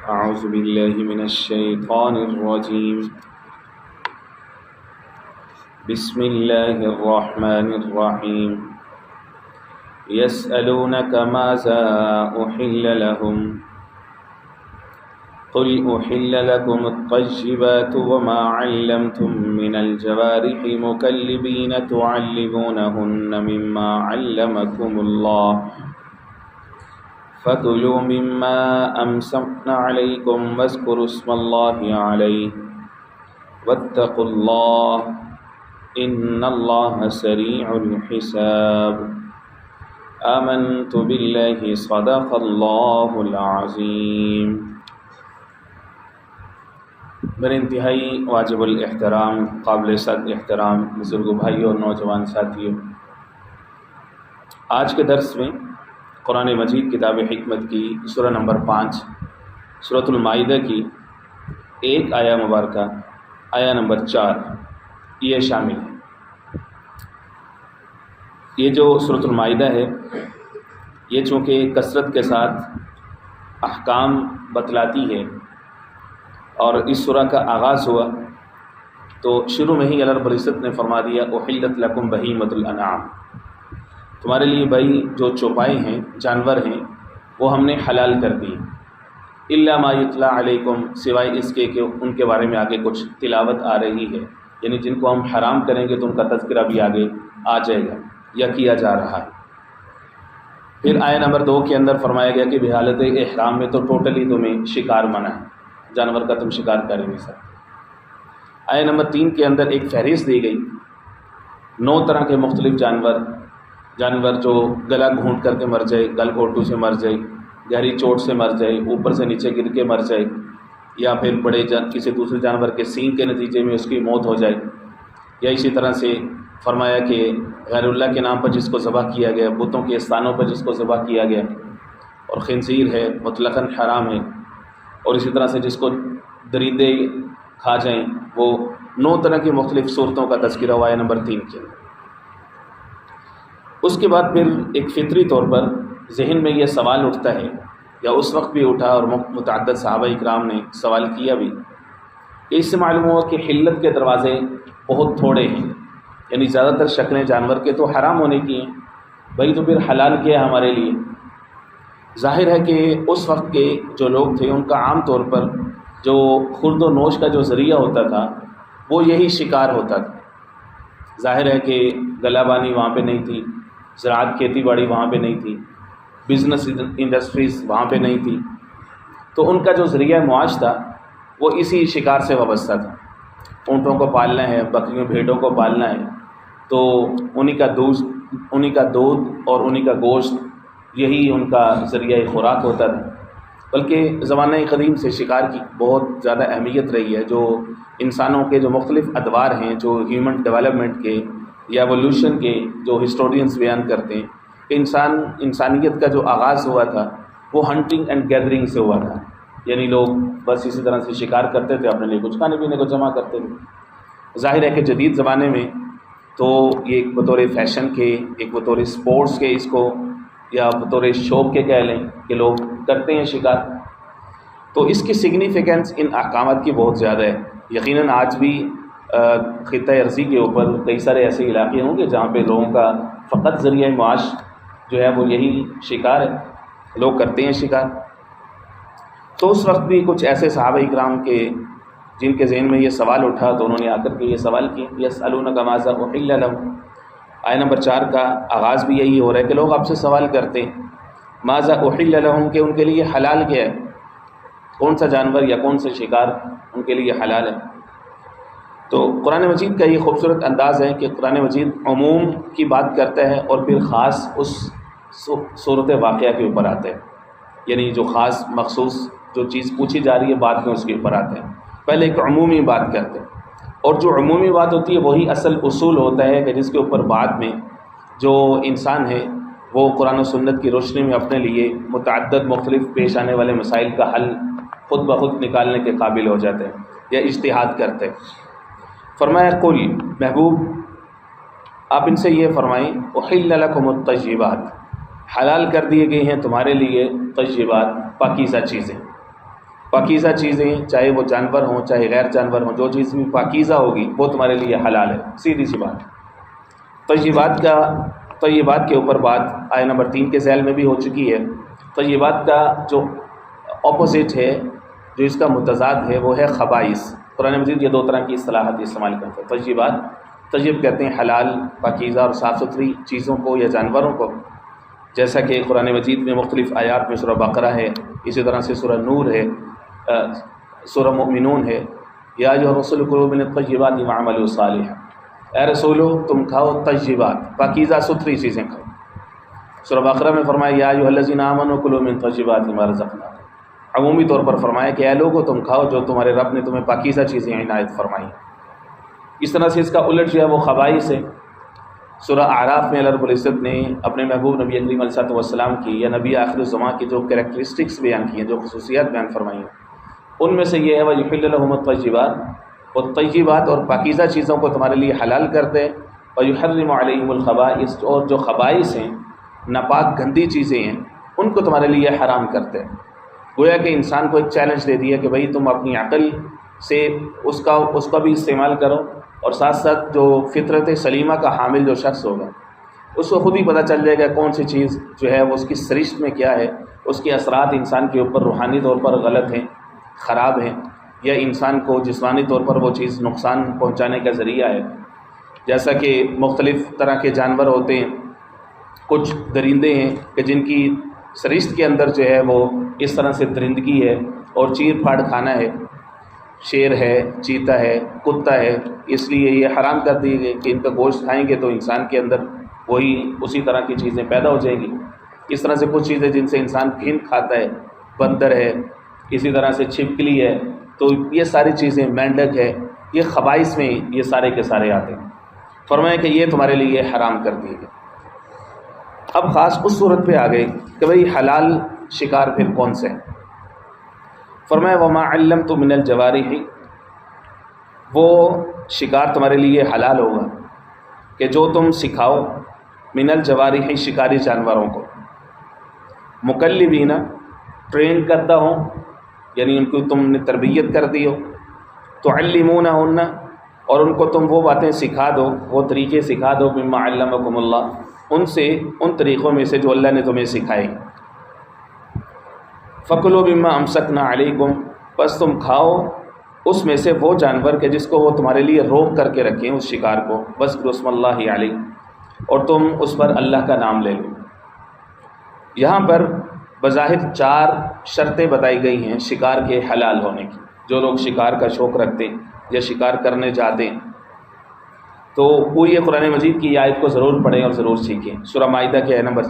أعوذ بالله من الشيطان الرجيم. بسم الله الرحمن الرحيم. يسألونك ماذا أحل لهم قل أحل لكم الطيبات وما علمتم من الجوارح مكلبين تعلمونهن مما علمكم الله فكلوا مما أمسكن عليكم واذكروا اسم الله عليه واتقوا الله إن الله سريع الحساب. آمنت بالله صدق الله العظيم. میرے انتہائی واجب الاحترام قابل صد احترام بزرگ بھائیوں اور نوجوان ساتھیوں، آج کے درس میں قرآن مجید کتاب حکمت کی سورہ نمبر 5 سورۃ المائدہ کی ایک آیہ مبارکہ آیہ نمبر 4 یہ شامل ہے۔ یہ جو سورۃ المائدہ ہے یہ چونکہ کثرت کے ساتھ احکام بتلاتی ہے اور اس سورہ کا آغاز ہوا تو شروع میں ہی اللہ رب العزت نے فرما دیا احلت لکم بہیمۃ الانعام، تمہارے لیے بھائی جو چوپائے ہیں جانور ہیں وہ ہم نے حلال کر دی، الا ما یتلی علیکم سوائے اس کے کہ ان کے بارے میں آگے کچھ تلاوت آ رہی ہے، یعنی جن کو ہم حرام کریں گے تو ان کا تذکرہ بھی آگے آ جائے گا یا کیا جا رہا ہے۔ پھر آیہ نمبر 2 کے اندر فرمایا گیا کہ بحالت احرام میں تو ٹوٹلی تمہیں شکار منع ہے، جانور کا تم شکار کر نہیں سکتے۔ آیہ نمبر 3 کے اندر ایک فہرست دی گئی 9 طرح کے مختلف جانور جو گلا گھونٹ کر کے مر جائے، گل گھوٹو سے مر جائے، گہری چوٹ سے مر جائے، اوپر سے نیچے گر کے مر جائے، یا پھر کسی دوسرے جانور کے سینگ کے نتیجے میں اس کی موت ہو جائے، یا اسی طرح سے فرمایا کہ غیر اللہ کے نام پر جس کو ذبح کیا گیا، بتوں کے استانوں پر جس کو ذبح کیا گیا، اور خنزیر ہے مطلقاً حرام ہے، اور اسی طرح سے جس کو درندے کھا جائیں، وہ 9 طرح کی مختلف صورتوں کا تذکرہ ہوا آیہ نمبر 3 کے اندر۔ اس کے بعد پھر ایک فطری طور پر ذہن میں یہ سوال اٹھتا ہے، یا اس وقت بھی اٹھا اور متعدد صحابہ اکرام نے سوال کیا بھی، کہ اس سے معلوم ہوا کہ حلت کے دروازے بہت تھوڑے ہیں، یعنی زیادہ تر شکلیں جانور کے تو حرام ہونے کی ہیں، بھائی تو پھر حلال کیا ہے ہمارے لیے؟ ظاہر ہے کہ اس وقت کے جو لوگ تھے ان کا عام طور پر جو خورد و نوش کا جو ذریعہ ہوتا تھا وہ یہی شکار ہوتا تھا۔ ظاہر ہے کہ گلہ بانی وہاں پہ نہیں تھی، زراعت کھیتی باڑی وہاں پہ نہیں تھی، بزنس انڈسٹریز وہاں پہ نہیں تھی، تو ان کا جو ذریعہ معاش تھا وہ اسی شکار سے وابستہ تھا۔ اونٹوں کو پالنا ہے، بکریوں بھیڑوں کو پالنا ہے، تو انہی کا دودھ اور انہی کا گوشت یہی ان کا ذریعہ خوراک ہوتا تھا۔ بلکہ زمانہ قدیم سے شکار کی بہت زیادہ اہمیت رہی ہے، جو انسانوں کے جو مختلف ادوار ہیں، جو ہیومن ڈیولپمنٹ کے یا ایوولوشن کے جو ہسٹورینز بیان کرتے ہیں کہ انسانیت کا جو آغاز ہوا تھا وہ ہنٹنگ اینڈ گیدرنگ سے ہوا تھا، یعنی لوگ بس اسی طرح سے شکار کرتے تھے، اپنے لیے کچھ کھانے پینے کو جمع کرتے تھے۔ ظاہر ہے کہ جدید زمانے میں تو یہ ایک بطور فیشن کے، ایک بطور سپورٹس کے اس کو، یا بطور شوق کے کہہ لیں کہ لوگ کرتے ہیں شکار، تو اس کی سگنیفیکنس ان احکامات کی بہت زیادہ ہے۔ یقیناً آج بھی خطہ ارضی کے اوپر کئی سارے ایسے علاقے ہوں گے جہاں پہ لوگوں کا فقط ذریعہ معاش جو ہے وہ یہی شکار ہے، لوگ کرتے ہیں شکار۔ تو اس وقت بھی کچھ ایسے صحابہ اکرام کے جن کے ذہن میں یہ سوال اٹھا تو انہوں نے آ کر کے یہ سوال کیا، یسألونک ماذا احل لهم۔ آیہ نمبر 4 کا آغاز بھی یہی ہو رہا ہے کہ لوگ آپ سے سوال کرتے ہیں ماذا احل لهم، کہ ان کے لیے حلال کیا ہے، کون سا جانور یا کون سا شکار ان کے لیے حلال ہے۔ تو قرآن مجید کا یہ خوبصورت انداز ہے کہ قرآن مجید عموم کی بات کرتا ہے اور پھر خاص اس صورت واقعہ کے اوپر آتا ہے، یعنی جو خاص مخصوص جو چیز پوچھی جا رہی ہے بعد میں اس کے اوپر آتا ہے۔ پہلے ایک عمومی بات کرتے ہیں، اور جو عمومی بات ہوتی ہے وہی اصل اصول ہوتا ہے کہ جس کے اوپر بعد میں جو انسان ہے وہ قرآن و سنت کی روشنی میں اپنے لیے متعدد مختلف پیش آنے والے مسائل کا حل خود بخود نکالنے کے قابل ہو جاتے ہیں یا اجتہاد کرتے ہیں۔ فرمایا قل، محبوب آپ ان سے یہ فرمائیں احل لکم الطیبات، حلال کر دیے گئے ہیں تمہارے لیے طیبات، پاکیزہ چیزیں۔ پاکیزہ چیزیں، چاہے وہ جانور ہوں چاہے غیر جانور ہوں، جو چیز بھی پاکیزہ ہوگی وہ تمہارے لیے حلال ہے، سیدھی سی بات۔ طیبات کے اوپر بات آیہ نمبر 3 کے ذیل میں بھی ہو چکی ہے۔ طیبات کا جو اپوزٹ ہے، جو اس کا متضاد ہے، وہ ہے خبائث۔ قرآن مجید یہ دو طرح کی اصطلاحات استعمال کرتے ہیں۔ طیب کہتے ہیں حلال، پاکیزہ اور صاف ستھری چیزوں کو یا جانوروں کو، جیسا کہ قرآن مجید میں مختلف آیات میں سورہ بقرہ ہے، اسی طرح سے سورہ نور ہے، سورہ مؤمنون ہے، یا ایھا الرسول کلوا من الطیبات واعملوا صالحا، اے رسولو تم کھاؤ طیبات، پاکیزہ ستھری چیزیں کھاؤ۔ سورہ بقرہ میں فرمایا یا ایھا الذین آمنوا کلوا من طیبات ما رزقناکم، عمومی طور پر فرمایا کہ اے لوگو تم کھاؤ جو تمہارے رب نے تمہیں پاکیزہ چیزیں عنایت فرمائی۔ اس طرح سے اس کا الٹ جو ہے وہ خبائث ہے۔ سورہ اعراف میں اللہ رب العزت نے اپنے محبوب نبی کریم علیہ الصلوۃ والسلام کی یا نبی آخر الزمان کی جو کریکٹرسٹکس بیان کی ہیں، جو خصوصیات بیان فرمائی ہیں، ان میں سے یہ ہے وَيُحِلُّ لَهُمُ الطَّيِّبَاتِ، وہ طیبات اور پاکیزہ چیزوں کو تمہارے لیے حلال کرتے ہیں، وَيُحَرِّمُ عَلَيْهِمُ الْخَبَائِثَ، اور جو خبائث ہیں، ناپاک گندی چیزیں ہیں، ان کو تمہارے لیے حرام کرتے ہیں۔ گویا کہ انسان کو ایک چیلنج دے دیا کہ بھئی تم اپنی عقل سے اس کا بھی استعمال کرو، اور ساتھ ساتھ جو فطرت سلیمہ کا حامل جو شخص ہوگا اس کو خود ہی پتہ چل جائے گا کون سی چیز جو ہے وہ اس کی سرشت میں کیا ہے، اس کے اثرات انسان کے اوپر روحانی طور پر غلط ہیں، خراب ہیں، یا انسان کو جسمانی طور پر وہ چیز نقصان پہنچانے کا ذریعہ ہے۔ جیسا کہ مختلف طرح کے جانور ہوتے ہیں، کچھ درندے ہیں کہ جن کی سرشت کے اندر جو ہے وہ اس طرح سے درندگی ہے اور چیر پھاڑ کھانا ہے، شیر ہے، چیتا ہے، کتا ہے، اس لیے یہ حرام کر دیے گئے کہ ان کا گوشت کھائیں گے تو انسان کے اندر وہی اسی طرح کی چیزیں پیدا ہو جائیں گی۔ اس طرح سے کچھ چیزیں جن سے انسان گھن کھاتا ہے، بندر ہے، اسی طرح سے چھپکلی ہے، تو یہ ساری چیزیں، مینڈک ہے، یہ خبائث میں یہ سارے کے سارے آتے ہیں۔ فرمایا کہ یہ تمہارے لیے حرام کر دیے گئے۔ اب خاص اس صورت پہ آ گئے کہ بھئی حلال شکار پھر کون سے ہیں۔ فرمایا وما علمتم من الجوارح، وہ شکار تمہارے لیے حلال ہوگا کہ جو تم سکھاؤ، من الجوارح شکاری جانوروں کو، مکلبین ٹرین کرتا ہوں، یعنی ان کو تم نے تربیت کر دی ہو، تعلمونہن اور ان کو تم وہ باتیں سکھا دو، وہ طریقے سکھا دو، مما علمکم اللہ ان سے، ان طریقوں میں سے جو اللہ نے تمہیں سکھائے۔ فَكُلُوا مِمَّا أَمْسَكْنَا عَلَيْكُمْ، بس تم کھاؤ اس میں سے وہ جانور کہ جس کو وہ تمہارے لیے روک کر کے رکھیں، اس شکار کو، وَاذْكُرُوا اسْمَ اللَّهِ عَلَيْهِ، اور تم اس پر اللہ کا نام لے لو۔ یہاں پر بظاہر 4 شرطیں بتائی گئی ہیں شکار کے حلال ہونے کی۔ جو لوگ شکار کا شوق رکھتے ہیں یا شکار کرنے جاتے ہیں تو پوری قرآن مجید کی آیت کو ضرور پڑھیں اور ضرور سیکھیں۔ سورہ مائدہ کے نمبر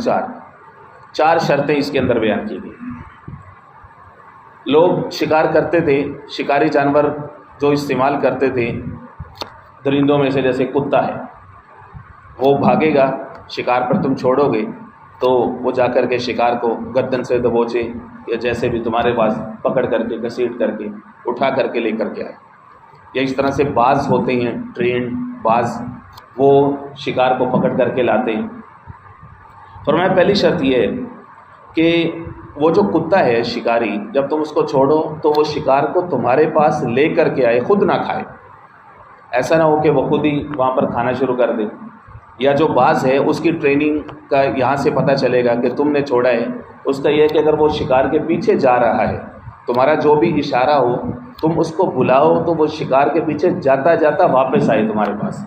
4 شرطیں اس کے اندر بیان کی گئی۔ لوگ شکار کرتے تھے، شکاری جانور جو استعمال کرتے تھے درندوں میں سے، جیسے کتا ہے، وہ بھاگے گا، شکار پر تم چھوڑو گے تو وہ جا کر کے شکار کو گردن سے دبوچے یا جیسے بھی تمہارے پاس پکڑ کر کے، گھسیٹ کر کے، اٹھا کر کے لے کر کے آئے۔ یا اس طرح سے باز ہوتے ہیں، ٹرینڈ باز، وہ شکار کو پکڑ کر کے لاتے ہیں۔ فرمایا پہلی شرط یہ ہے کہ وہ جو کتا ہے شکاری، جب تم اس کو چھوڑو تو وہ شکار کو تمہارے پاس لے کر کے آئے، خود نہ کھائے۔ ایسا نہ ہو کہ وہ خود ہی وہاں پر کھانا شروع کر دے۔ یا جو باز ہے اس کی ٹریننگ کا یہاں سے پتہ چلے گا کہ تم نے چھوڑا ہے، اس کا یہ ہے کہ اگر وہ شکار کے پیچھے جا رہا ہے، تمہارا جو بھی اشارہ ہو تم اس کو بلاؤ تو وہ شکار کے پیچھے جاتا جاتا واپس آئے تمہارے پاس۔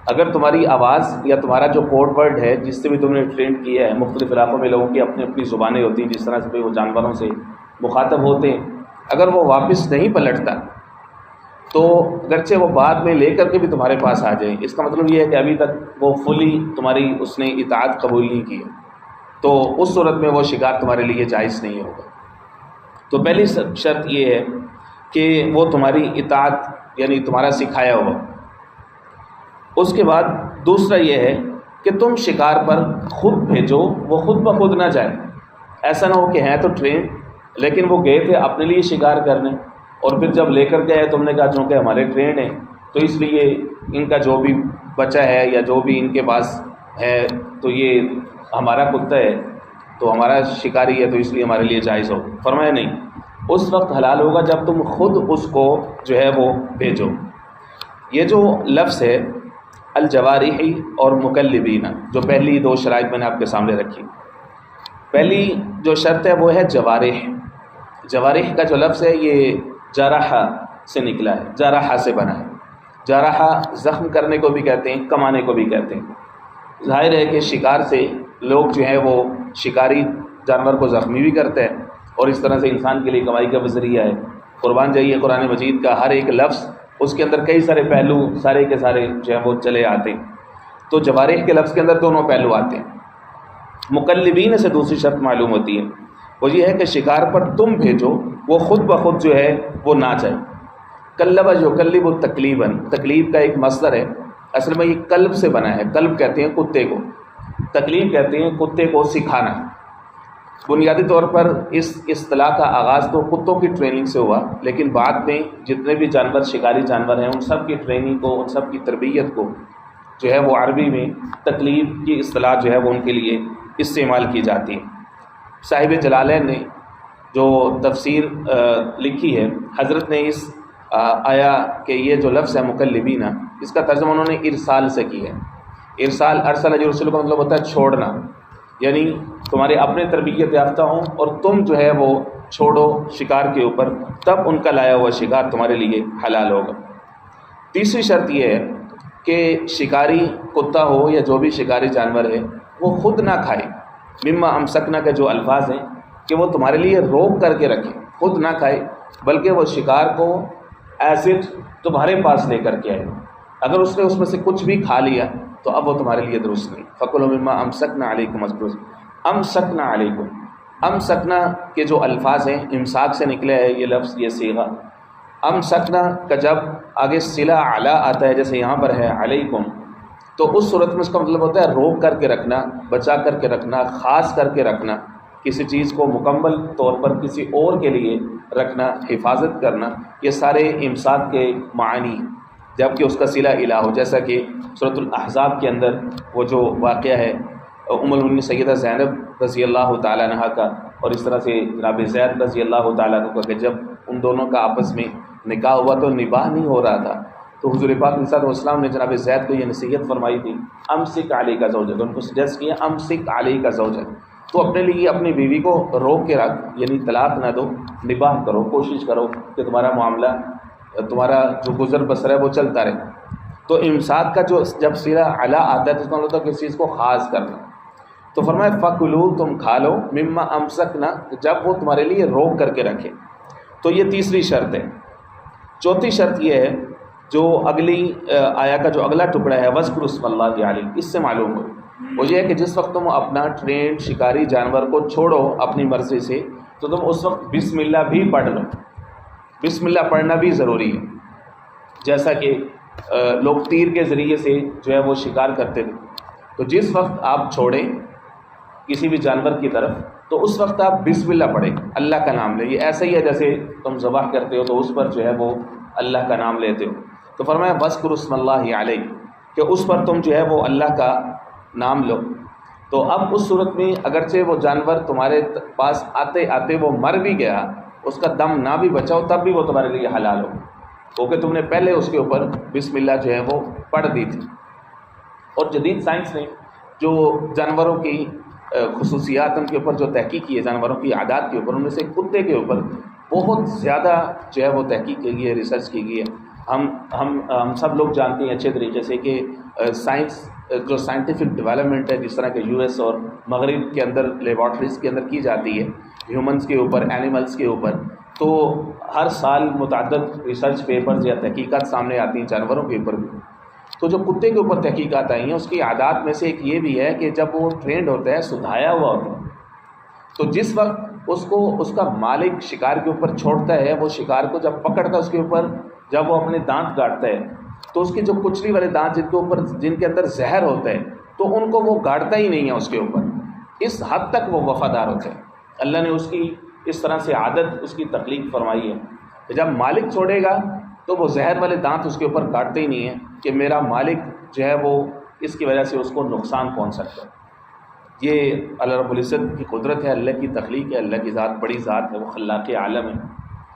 اگر تمہاری آواز یا تمہارا جو کوڈ ورڈ ہے جس سے بھی تم نے ٹرین کیا ہے، مختلف علاقوں میں لوگوں کی اپنی اپنی زبانیں ہوتی ہیں جس طرح سے وہ جانوروں سے مخاطب ہوتے ہیں، اگر وہ واپس نہیں پلٹتا تو اگرچہ وہ بعد میں لے کر کے بھی تمہارے پاس آ جائیں، اس کا مطلب یہ ہے کہ ابھی تک وہ فلی تمہاری اس نے اطاعت قبول نہیں کی ہے، تو اس صورت میں وہ شکار تمہارے لیے جائز نہیں ہوگا۔ تو پہلی شرط یہ ہے کہ وہ تمہاری اطاعت یعنی تمہارا سکھایا ہوا۔ اس کے بعد دوسرا یہ ہے کہ تم شکار پر خود بھیجو، وہ خود بخود نہ جائے۔ ایسا نہ ہو کہ ہیں تو ٹرین لیکن وہ گئے تھے اپنے لیے شکار کرنے، اور پھر جب لے کر کے آئے تم نے کہا چونکہ ہمارے ٹرین ہیں تو اس لیے ان کا جو بھی بچہ ہے یا جو بھی ان کے پاس ہے تو یہ ہمارا کتا ہے تو ہمارا شکاری ہے تو اس لیے ہمارے لیے جائز ہو۔ فرمایا نہیں، اس وقت حلال ہوگا جب تم خود اس کو جو ہے وہ بھیجو۔ یہ جو لفظ ہے الجوارحی اور مکلبین، جو پہلی دو شرائط میں نے آپ کے سامنے رکھی، پہلی جو شرط ہے وہ ہے جوارح۔ جوارح کا جو لفظ ہے یہ جرحہ سے نکلا ہے، جرحہ سے بنا ہے۔ جرحہ زخم کرنے کو بھی کہتے ہیں، کمانے کو بھی کہتے ہیں۔ ظاہر ہے کہ شکار سے لوگ جو ہیں وہ شکاری جانور کو زخمی بھی کرتے ہیں، اور اس طرح سے انسان کے لیے کمائی کا بھی ذریعہ ہے۔ قربان جائیے، قرآن مجید کا ہر ایک لفظ اس کے اندر کئی سارے پہلو سارے کے سارے جو ہیں وہ چلے آتے ہیں۔ تو جوارح کے لفظ کے اندر دونوں پہلو آتے ہیں۔ مکلبین سے دوسری شرط معلوم ہوتی ہے، وہ یہ ہے کہ شکار پر تم بھیجو، وہ خود بخود جو ہے وہ نہ جائے۔ کلب یکلب تکلیباً، تکلیب کا ایک مصدر ہے، اصل میں یہ کلب سے بنا ہے۔ کلب کہتے ہیں کتے کو، تکلیب کہتے ہیں کتے کو سکھانا۔ بنیادی طور پر اس اصطلاح کا آغاز تو کتوں کی ٹریننگ سے ہوا، لیکن بعد میں جتنے بھی جانور شکاری جانور ہیں ان سب کی ٹریننگ کو، ان سب کی تربیت کو جو ہے وہ عربی میں تکلیب کی اصطلاح جو ہے وہ ان کے لیے استعمال کی جاتی ہے۔ صاحب جلالین نے جو تفسیر لکھی ہے، حضرت نے اس آیا کہ یہ جو لفظ ہے مکلبین، اس کا ترجمہ انہوں نے ارسال سے کی ہے۔ ارسال، ارسل یرسل کا مطلب ہوتا ہے چھوڑنا، یعنی تمہارے اپنے تربیت یافتہ ہوں اور تم جو ہے وہ چھوڑو شکار کے اوپر، تب ان کا لایا ہوا شکار تمہارے لیے حلال ہوگا۔ تیسری شرط یہ ہے کہ شکاری کتا ہو یا جو بھی شکاری جانور ہے وہ خود نہ کھائے۔ مما امسکنا کے جو الفاظ ہیں کہ وہ تمہارے لیے روک کر کے رکھے، خود نہ کھائے، بلکہ وہ شکار کو ایسڈ تمہارے پاس لے کر کے آئے۔ اگر اس نے اس میں سے کچھ بھی کھا لیا تو اب وہ تمہارے لیے درست نہیں۔ فَكُلُوا مِمَّا أَمْسَكْنَا عَلَيْكُمْ، امسکنا علیکم، امسکنا کے جو الفاظ ہیں امساک سے نکلے ہے یہ لفظ، یہ صیغہ۔ امسکنا کا جب آگے صلہ علی آتا ہے جیسے یہاں پر ہے علیکم، تو اس صورت میں اس کا مطلب ہوتا ہے روک کر کے رکھنا، بچا کر کے رکھنا، خاص کر کے رکھنا، کسی چیز کو مکمل طور پر کسی اور کے لیے رکھنا، حفاظت کرنا، یہ سارے امساک کے معنی، جبکہ اس کا صلہ الہ ہو، جیسا کہ سورۃ الاحزاب کے اندر وہ جو واقعہ ہے ام المؤمنین سیدہ زینب رضی اللہ تعالیٰ عنہ کا، اور اس طرح سے جناب زید رضی اللہ تعالیٰ عنہ کا، کہ جب ان دونوں کا آپس میں نکاح ہوا تو نباہ نہیں ہو رہا تھا، تو حضور پاک صلی اللہ علیہ وسلم نے جناب زید کو یہ نصیحت فرمائی تھی، امسک علیک زوجک، ان کو سجیسٹ کیا امسک علیک زوجک، تو اپنے لیے اپنی بیوی کو روک کے رکھ، یعنی طلاق نہ دو، نباہ کرو، کوشش کرو کہ تمہارا معاملہ، تمہارا جو گزر بسر ہے وہ چلتا رہے۔ تو امساک کا جو جب صلہ علی آتا ہے تو اس کا مطلب ہوتا ہے کسی چیز کو خاص کرنا۔ تو فرمایا فَكُلُوا، تم کھا لو، مما امسکنا، جب وہ تمہارے لیے روک کر کے رکھے۔ تو یہ تیسری شرط ہے۔ چوتھی شرط یہ ہے جو اگلی آیا کا جو اگلا ٹکڑا ہے وَاذْكُرُوا اسْمَ اللَّهِ عَلَيْهِ، اس سے معلوم ہو وہ یہ ہے کہ جس وقت تم اپنا ٹرینڈ شکاری جانور کو چھوڑو اپنی مرضی سے، تو تم اس وقت بسم اللہ بھی پڑھ لو۔ بسم اللہ پڑھنا بھی ضروری ہے، جیسا کہ لوگ تیر کے ذریعے سے جو ہے وہ شکار کرتے تھے، تو جس وقت آپ چھوڑیں کسی بھی جانور کی طرف تو اس وقت آپ بسم اللہ پڑھیں، اللہ کا نام لیں۔ یہ ایسا ہی ہے جیسے تم ذبح کرتے ہو تو اس پر جو ہے وہ اللہ کا نام لیتے ہو۔ تو فرمایا وَاذْكُرُوا اسْمَ اللَّهِ عَلَيْهِ، کہ اس پر تم جو ہے وہ اللہ کا نام لو۔ تو اب اس صورت میں اگرچہ وہ جانور تمہارے پاس آتے آتے وہ مر بھی گیا، اس کا دم نہ بھی بچاؤ، تب بھی وہ تمہارے لیے حلال ہو، کیونکہ تم نے پہلے اس کے اوپر بسم اللہ جو ہے وہ پڑھ دی تھی۔ اور جدید سائنس نے جو جانوروں کی خصوصیات ان کے اوپر جو تحقیق کی ہے، جانوروں کی عادات کے اوپر، ان میں سے کتے کے اوپر بہت زیادہ جو ہے وہ تحقیق کی گئی ہے، ریسرچ کی گئی ہے۔ ہم سب لوگ جانتے ہیں اچھے طریقے سے کہ سائنس جو سائنٹیفک ڈیولپمنٹ ہے جس طرح کہ یو ایس اور مغرب کے اندر لیبارٹریز کے اندر کی جاتی ہے ہیومنس کے اوپر، اینیملس کے اوپر، تو ہر سال متعدد ریسرچ پیپرز یا تحقیقات سامنے آتی ہیں جانوروں کے اوپر بھی۔ تو جو کتے کے اوپر تحقیقات آئی ہیں اس کی عادات میں سے ایک یہ بھی ہے کہ جب وہ ٹرینڈ ہوتا ہے، سدھایا ہوا ہوتا ہے، تو جس وقت اس کا مالک شکار کے اوپر چھوڑتا ہے، وہ شکار کو جب پکڑتا ہے اس کے اوپر، جب وہ اپنے دانت گاڑتا ہے تو اس کے جو کچلی والے دانت جن کے اندر زہر ہوتا ہے تو ان کو وہ گاڑتا ہی نہیں ہے اس کے اوپر، اس حد تک وہ وفادار ہوتا ہے۔ اللہ نے اس کی اس طرح سے عادت اس کی تخلیق فرمائی ہے کہ جب مالک چھوڑے گا تو وہ زہر والے دانت اس کے اوپر کاٹتے ہی نہیں ہیں کہ میرا مالک جو ہے وہ اس کی وجہ سے اس کو نقصان پہنچ سکتا ہے۔ یہ اللہ رب العزت کی قدرت ہے، اللہ کی تخلیق ہے، اللہ کی ذات بڑی ذات ہے، وہ خلاق عالم ہے۔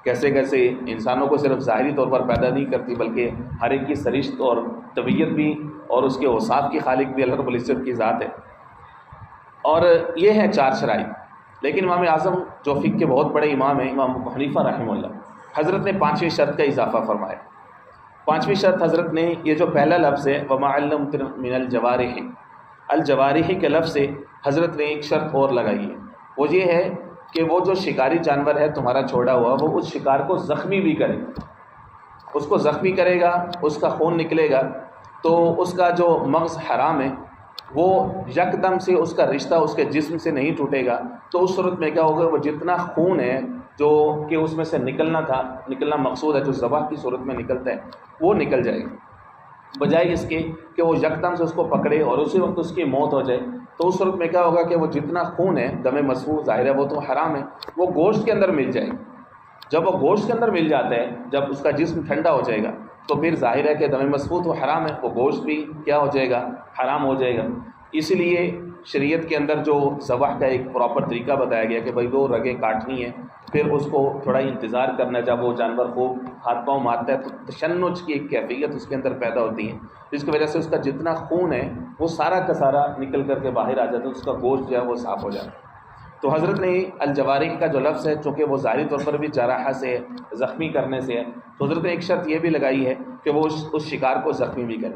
کیسے کیسے انسانوں کو صرف ظاہری طور پر پیدا نہیں کرتی بلکہ ہر ایک کی سرشت اور طبیعت بھی اور اس کے اوصاف کی خالق بھی اللہ رب العزت کی ذات ہے۔ اور یہ ہیں 4 شرائط۔ لیکن امام اعظم جو فقہ کے بہت بڑے امام ہیں، امام ابو حنیفہ رحمہ اللہ، حضرت نے 5ویں شرط کا اضافہ فرمایا۔ 5ویں شرط حضرت نے یہ جو پہلا لفظ ہے وَمَا عَلَّمْتُ مِنَ الْجَوَارِحِ، الجوارح کے لفظ سے حضرت نے ایک شرط اور لگائی ہے، وہ یہ ہے کہ وہ جو شکاری جانور ہے تمہارا چھوڑا ہوا، وہ اس شکار کو زخمی بھی کرے، اس کو زخمی کرے گا، اس کا خون نکلے گا تو اس کا جو مغز حرام ہے وہ یکدم سے اس کا رشتہ اس کے جسم سے نہیں ٹوٹے گا، تو اس صورت میں کیا ہوگا، وہ جتنا خون ہے جو کہ اس میں سے نکلنا مقصود ہے، جو ذبح کی صورت میں نکلتا ہے وہ نکل جائے گا، بجائے اس کے کہ وہ یکدم سے اس کو پکڑے اور اسی وقت اس کی موت ہو جائے۔ تو اس صورت میں کیا ہوگا کہ وہ جتنا خون ہے دم مسفوح ظاہر ہے وہ تو حرام ہے، وہ گوشت کے اندر مل جائے گا۔ جب وہ گوشت کے اندر مل جاتا ہے، جب اس کا جسم ٹھنڈا ہو جائے گا تو پھر ظاہر ہے کہ دم مسفوح تو حرام ہے، وہ گوشت بھی کیا ہو جائے گا، حرام ہو جائے گا۔ اس لیے شریعت کے اندر جو ذبح کا ایک پراپر طریقہ بتایا گیا کہ بھائی وہ رگیں کاٹنی ہے، پھر اس کو تھوڑا انتظار کرنا ہے، جب وہ جانور خوب ہاتھ پاؤں مارتا ہے تو تشنج کی ایک کیفیت اس کے اندر پیدا ہوتی ہے، جس کی وجہ سے اس کا جتنا خون ہے وہ سارا کا سارا نکل کر کے باہر آ جاتا ہے، اس کا گوشت جو ہے وہ صاف ہو جاتا ہے۔ تو حضرت نے الجوارح کا جو لفظ ہے چونکہ وہ ظاہری طور پر بھی جراحہ سے ہے، زخمی کرنے سے ہے، تو حضرت نے ایک شرط یہ بھی لگائی ہے کہ وہ اس شکار کو زخمی بھی کرے۔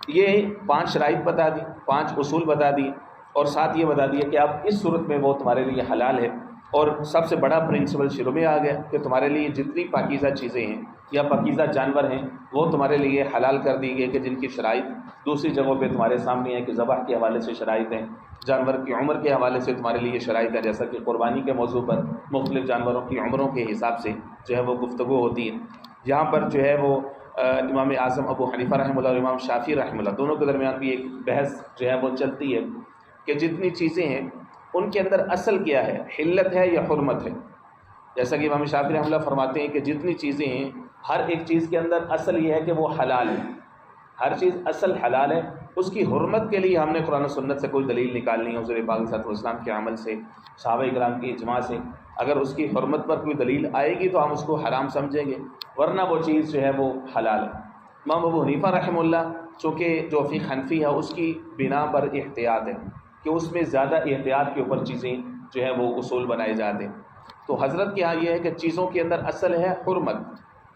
یہ 5 شرائط بتا دی، 5 اصول بتا دی، اور ساتھ یہ بتا دیا کہ اب اس صورت میں وہ تمہارے لیے حلال ہے۔ اور سب سے بڑا پرنسپل شروع میں آ گیا کہ تمہارے لیے جتنی پاکیزہ چیزیں ہیں یا پاکیزہ جانور ہیں وہ تمہارے لیے حلال کر دی گئی، کہ جن کی شرائط دوسری جگہوں پہ تمہارے سامنے ہے، کہ ذبح کے حوالے سے شرائط ہیں، جانور کی عمر کے حوالے سے تمہارے لیے شرائط ہے، جیسا کہ قربانی کے موضوع پر مختلف جانوروں کی عمروں کے حساب سے جو ہے وہ گفتگو ہوتی ہے۔ یہاں پر جو ہے وہ امام اعظم ابو حنیفہ رحمہ اللہ اور امام شافعی رحمہ اللہ دونوں کے درمیان بھی ایک بحث جو ہے وہ چلتی ہے کہ جتنی چیزیں ہیں ان کے اندر اصل کیا ہے، حلت ہے یا حرمت ہے۔ جیسا کہ امام شافعی رحمہ اللہ فرماتے ہیں کہ جتنی چیزیں ہیں ہر ایک چیز کے اندر اصل یہ ہے کہ وہ حلال ہے، ہر چیز اصل حلال ہے، اس کی حرمت کے لیے ہم نے قرآن و سنت سے کوئی دلیل نکالنی ہے، حضور پاک صلی اللہ علیہ وسلم کے عمل سے، صحابہ اکرام کی اجماع سے۔ اگر اس کی حرمت پر کوئی دلیل آئے گی تو ہم اس کو حرام سمجھیں گے، ورنہ وہ چیز جو ہے وہ حلال ہے۔ امام ابو حنیفہ رحمہ اللہ چونکہ جو فقہ حنفی ہے اس کی بنا پر احتیاط ہے کہ اس میں زیادہ احتیاط کے اوپر چیزیں جو ہے وہ اصول بنائے جاتے ہیں، تو حضرت کے ہاں یہ ہے کہ چیزوں کے اندر اصل ہے حرمت،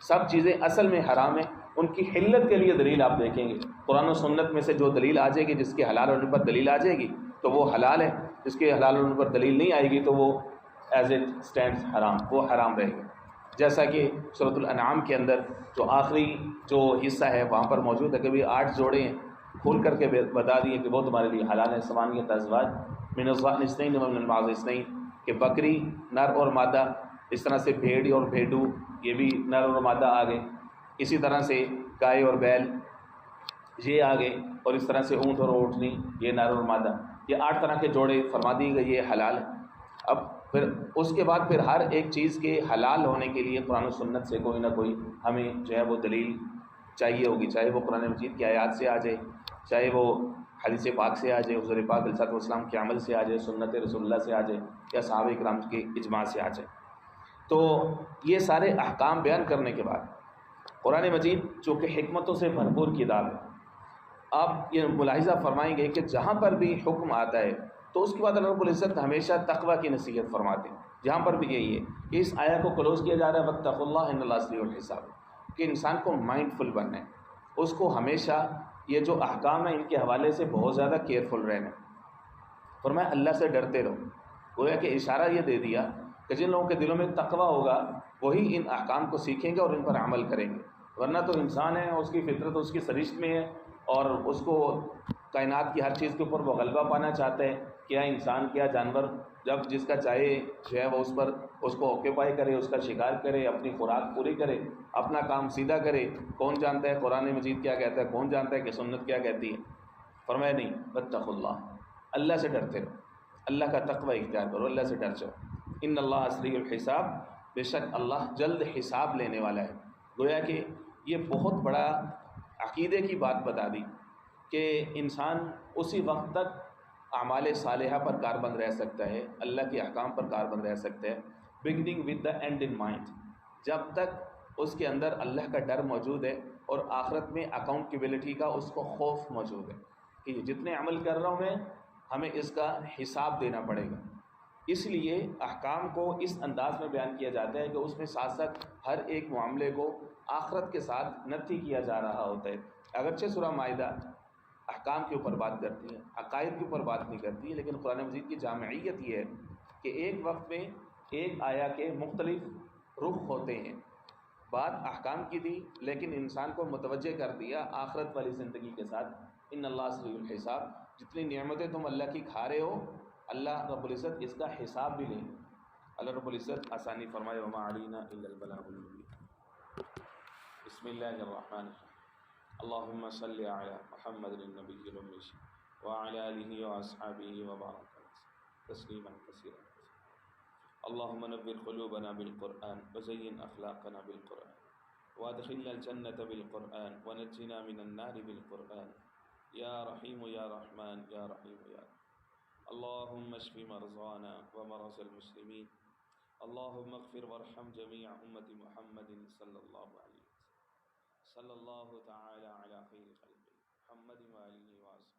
سب چیزیں اصل میں حرام ہیں، ان کی حلت کے لیے دلیل آپ دیکھیں گے قرآن و سنت میں سے جو دلیل آ جائے گی، جس کے حلال ہونے پر دلیل آ جائے گی تو وہ حلال ہے، جس کے حلال ہونے پر دلیل نہیں آئے گی تو وہ ایز اٹ اسٹینڈس حرام، وہ حرام رہے گا۔ جیسا کہ سورۃ الانعام کے اندر جو آخری جو حصہ ہے وہاں پر موجود ہے کہ بھی 8 جوڑے ہیں، کھول کر کے بتا دیے کہ وہ تمہارے لیے حلال ہیں، ثمانیۃ ازواج من الضأن اثنین ومن المعز اثنین، کہ بکری نر اور مادہ، اس طرح سے بھیڑ اور بھیڈو یہ بھی نر اور مادہ آ گئے، اسی طرح سے گائے اور بیل یہ آ گئے، اور اس طرح سے اونٹ اور اونٹنی یہ نر اور مادہ، یہ 8 طرح کے جوڑے فرما دیے گئے، یہ حلال ہے۔ اب پھر اس کے بعد پھر ہر ایک چیز کے حلال ہونے کے لیے قرآن و سنت سے کوئی نہ کوئی ہمیں جو ہے وہ دلیل چاہیے ہوگی، چاہے وہ قرآن مجید کی آیات سے آ جائے، چاہے وہ حدیث پاک سے آ جائے، حضور پاک علیہ الصلوۃ والسلام کے عمل سے آ جائے، سنت رسول اللہ سے آ جائے، یا صحابہ اکرام کے اجماع سے آ جائے۔ تو یہ سارے احکام بیان کرنے کے بعد قرآن مجید چونکہ حکمتوں سے بھرپور کتاب ہے، آپ یہ ملاحظہ فرمائیں گے کہ جہاں پر بھی حکم آتا ہے تو اس کے بعد اللہ رب العزت ہمیشہ تقوی کی نصیحت فرماتے ہیں۔ جہاں پر بھی یہی ہے کہ اس آیت کو کلوز کیا جا رہا ہے واتقوا اللہ ان اللہ سریع الحساب، کہ انسان کو مائنڈ فل بننا ہے، اس کو ہمیشہ یہ جو احکام ہیں ان کے حوالے سے بہت زیادہ کیئرفل رہنا ہے۔ فرمایا اللہ سے ڈرتے رہو، گویا کہ اشارہ یہ دے دیا کہ جن لوگوں کے دلوں میں تقوی ہوگا وہی ان احکام کو سیکھیں گے اور ان پر عمل کریں گے، ورنہ تو انسان ہے، اس کی فطرت اس کی سرشت میں ہے اور اس کو کائنات کی ہر چیز کے اوپر وہ غلبہ پانا چاہتا ہے، کیا انسان کیا جانور، جب جس کا چاہے جو ہے وہ اس کو آکیپائی کرے، اس کا شکار کرے، اپنی خوراک پوری کرے، اپنا کام سیدھا کرے۔ کون جانتا ہے قرآن مجید کیا کہتا ہے، کون جانتا ہے کہ سنت کیا کہتی ہے؟ فرمایا نہیں، واتقوا اللہ، اللہ سے ڈرتے رہو، اللہ کا تقوی اختیار کرو، اللہ سے ڈر جاؤ۔ ان اللہ سریع الحساب، بے شک اللہ جلد حساب لینے والا ہے۔ گویا کہ یہ بہت بڑا عقیدے کی بات بتا دی کہ انسان اسی وقت تک اعمال صالحہ پر کاربند رہ سکتا ہے، اللہ کے احکام پر کاربند رہ سکتا ہے، beginning with the and in mind, جب تک اس کے اندر اللہ کا ڈر موجود ہے اور آخرت میں اکاؤنٹیبلٹی کا اس کو خوف موجود ہے کہ یہ جتنے عمل کر رہا ہوں میں، ہمیں اس کا حساب دینا پڑے گا۔ اس لیے احکام کو اس انداز میں بیان کیا جاتا ہے کہ اس میں ساتھ ساتھ ہر ایک معاملے کو آخرت کے ساتھ نتھی کیا جا رہا ہوتا ہے۔ اگرچہ سورہ مائدہ احکام کے اوپر بات کرتی ہے، عقائد کے اوپر بات نہیں کرتی ہے، لیکن قرآن مجید کی جامعیت یہ ہے کہ ایک وقت میں ایک آیا کے مختلف رخ ہوتے ہیں۔ بات احکام کی تھی لیکن انسان کو متوجہ کر دیا آخرت والی زندگی کے ساتھ۔ ان اللہ سریع الحساب، جتنی نعمتیں تم اللہ کی کھا رہے ہو، اللہ رب العزت اس کا حساب بھی لیں۔ اللہ رب العزت آسانی فرمائے۔ وما علینا الا البلاغ المبین۔ بسم اللہ الرحمن الرحیم۔ اللہم صلی علی محمد النبی الأمی وعلی آلہ واصحابہ وبارک تسلیما کثیرا۔ اللہم نور قلوبنا بالقرآن وزین اخلاقنا بالقرآن وادخلنا الجنة بالقرآن ونجنا من النار بالقرآن یا رحیم یا رحمن یا رحیم یا رحیم۔ اللہم اشف مرضانا ومرضى المسلمین، اللہم اغفر وارحم جمیع امت محمد صلی اللہ علیہ وسلم، صلی اللہ تعالی علی خیر خلقہ محمد وآلہ وآصحابہ۔